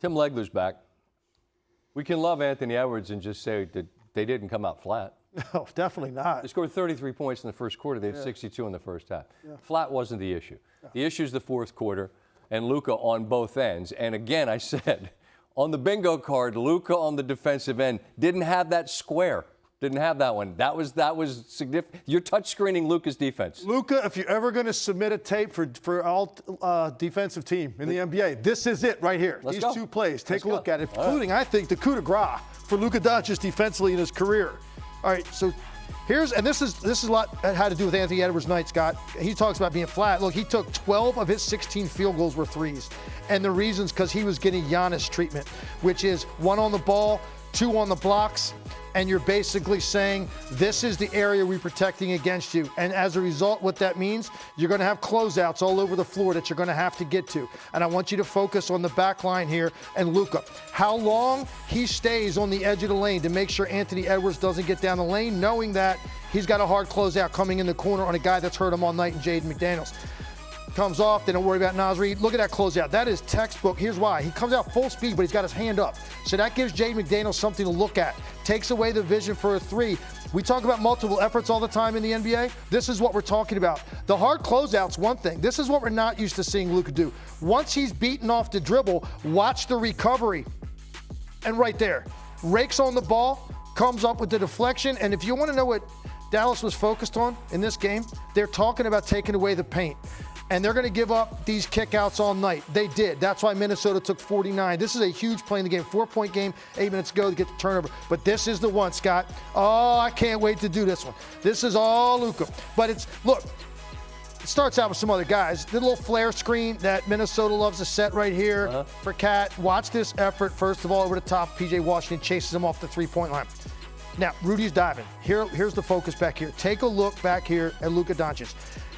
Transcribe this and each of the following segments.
Tim Legler's back. We can love Anthony Edwards and just say that they didn't come out flat. No, definitely not. They scored 33 points in the first quarter. They had 62 in the first half. Flat wasn't the issue. The issue is the fourth quarter and Luka on both ends. And again, I said, on the bingo card, Luka on the defensive end didn't have that square. Didn't have that one. That was significant. You're touch screening Luka's defense. Luka, if you're ever going to submit a tape for all defensive team in the NBA, this is it right here. These two plays. Take a look at it, including, I think, the coup de grace for Luka Doncic defensively in his career. All right, so this is a lot that had to do with Anthony Edwards' night, Scott. He talks about being flat. Look, he took 12 of his 16 field goals were threes. And the reason's because he was getting Giannis treatment, which is 1 on the ball, 2 on the blocks, and you're basically saying, this is the area we're protecting against you. And as a result, what that means, you're going to have closeouts all over the floor that you're going to have to get to. And I want you to focus on the back line here and Luka. How long he stays on the edge of the lane to make sure Anthony Edwards doesn't get down the lane, knowing that he's got a hard closeout coming in the corner on a guy that's hurt him all night in Jaden McDaniels. Comes off, they don't worry about Nasri. Look at that closeout. That is textbook. Here's why. He comes out full speed, but he's got his hand up. So that gives Jaden McDaniels something to look at. Takes away the vision for a three. We talk about multiple efforts all the time in the NBA. This is what we're talking about. The hard closeout's one thing. This is what we're not used to seeing Luka do. Once he's beaten off the dribble, watch the recovery. And right there, rakes on the ball, comes up with the deflection. And if you want to know what Dallas was focused on in this game, they're talking about taking away the paint. And they're going to give up these kickouts all night. They did. That's why Minnesota took 49. This is a huge play in the game. 4-point game, 8 minutes to go to get the turnover. But this is the one, Scott. Oh, I can't wait to do this one. This is all Luka. But look, it starts out with some other guys. The little flare screen that Minnesota loves to set right here for Cat. Watch this effort, first of all, over the top. P.J. Washington chases him off the three-point line. Now, Rudy's diving. Here's the focus back here. Take a look back here at Luka Doncic.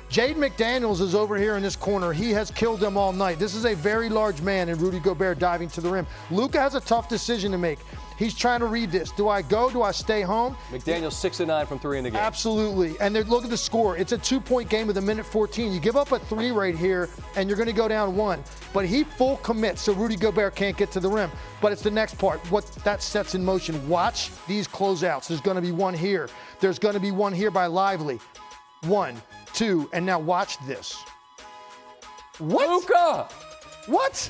Jaden McDaniels is over here in this corner. He has killed them all night. This is a very large man in Rudy Gobert diving to the rim. Luka has a tough decision to make. He's trying to read this. Do I go? Do I stay home? McDaniels 6 of 9 from 3 in the game. Absolutely. And look at the score. It's a 2-point game with 1:14. You give up a 3 right here, and you're going to go down 1. But he full commits, so Rudy Gobert can't get to the rim. But it's the next part. What that sets in motion. Watch these closeouts. There's going to be one here. There's going to be one here by Lively. 1, 2, and now watch this. What? Luka! What?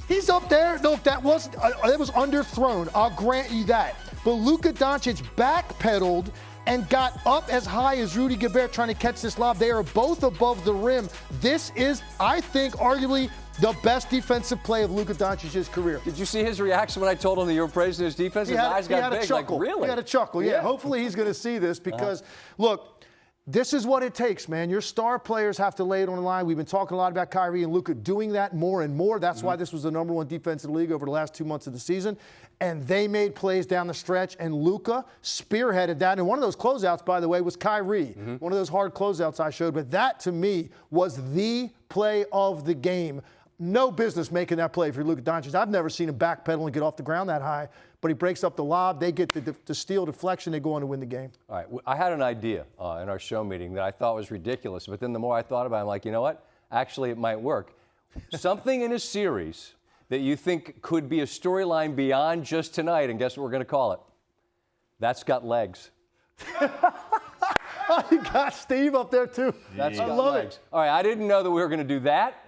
He's up there. No, that was underthrown. I'll grant you that. But Luka Doncic backpedaled and got up as high as Rudy Gobert trying to catch this lob. They are both above the rim. This is, I think, arguably the best defensive play of Luka Doncic's career. Did you see his reaction when I told him that you were praising his defense? His eyes got big. Like, really? He had a chuckle, yeah. Hopefully he's going to see this because, look, this is what it takes, man. Your star players have to lay it on the line. We've been talking a lot about Kyrie and Luka doing that more and more. That's why this was the #1 defense in the league over the last 2 months of the season. And they made plays down the stretch, and Luka spearheaded that. And one of those closeouts, by the way, was Kyrie. One of those hard closeouts I showed. But that, to me, was the play of the game. No business making that play for Luka Doncic. I've never seen him backpedal and get off the ground that high. But he breaks up the lob. They get the steal deflection. They go on to win the game. All right. I had an idea in our show meeting that I thought was ridiculous. But then the more I thought about it, I'm like, you know what? Actually, it might work. Something in a series that you think could be a storyline beyond just tonight. And guess what we're going to call it? That's got legs. You got Steve up there, too. That's got legs. All right. I didn't know that we were going to do that.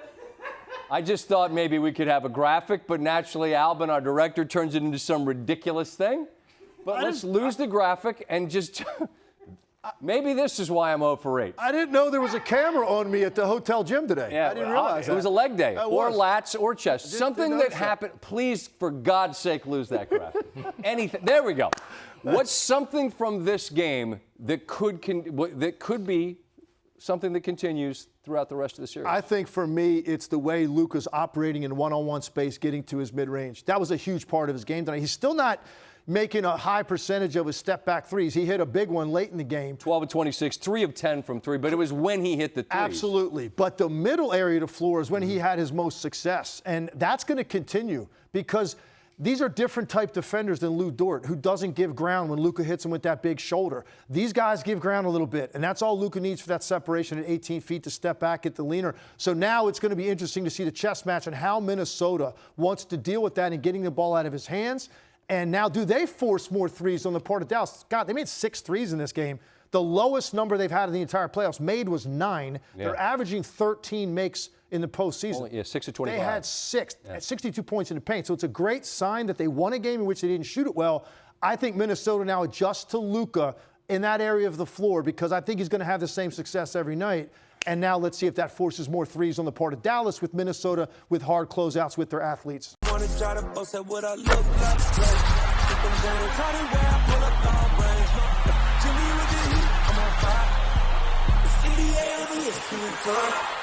I just thought maybe we could have a graphic, but naturally Albin, our director, turns it into some ridiculous thing. But let's lose the graphic and just maybe this is why I'm 0 for 8. I didn't know there was a camera on me at the hotel gym today. Yeah, I didn't realize that. It was a leg day, or lats, or chest. Something that happened. Please, for God's sake, lose that graphic. Anything. There we go. What's something from this game that could be something that continues throughout the rest of the series? I think for me, it's the way Luka's operating in one-on-one space, getting to his mid-range. That was a huge part of his game tonight. He's still not making a high percentage of his step-back threes. He hit a big one late in the game. 12 of 26, 3 of 10 from 3, but it was when he hit the threes. Absolutely. But the middle area of the floor is when he had his most success. And that's going to continue because These are different type defenders than Lou Dort, who doesn't give ground when Luka hits him with that big shoulder. These guys give ground a little bit, and that's all Luka needs for that separation at 18 feet to step back at the leaner. So now it's going to be interesting to see the chess match and how Minnesota wants to deal with that and getting the ball out of his hands. And now, do they force more threes on the part of Dallas? God, they made 6 threes in this game. The lowest number they've had in the entire playoffs made was 9. Yeah. They're averaging 13 makes in the postseason. 6 of 25. They had 6 at 62 points in the paint. So it's a great sign that they won a game in which they didn't shoot it well. I think Minnesota now adjusts to Luka in that area of the floor because I think he's going to have the same success every night. And now let's see if that forces more threes on the part of Dallas with Minnesota with hard closeouts with their athletes. NBA,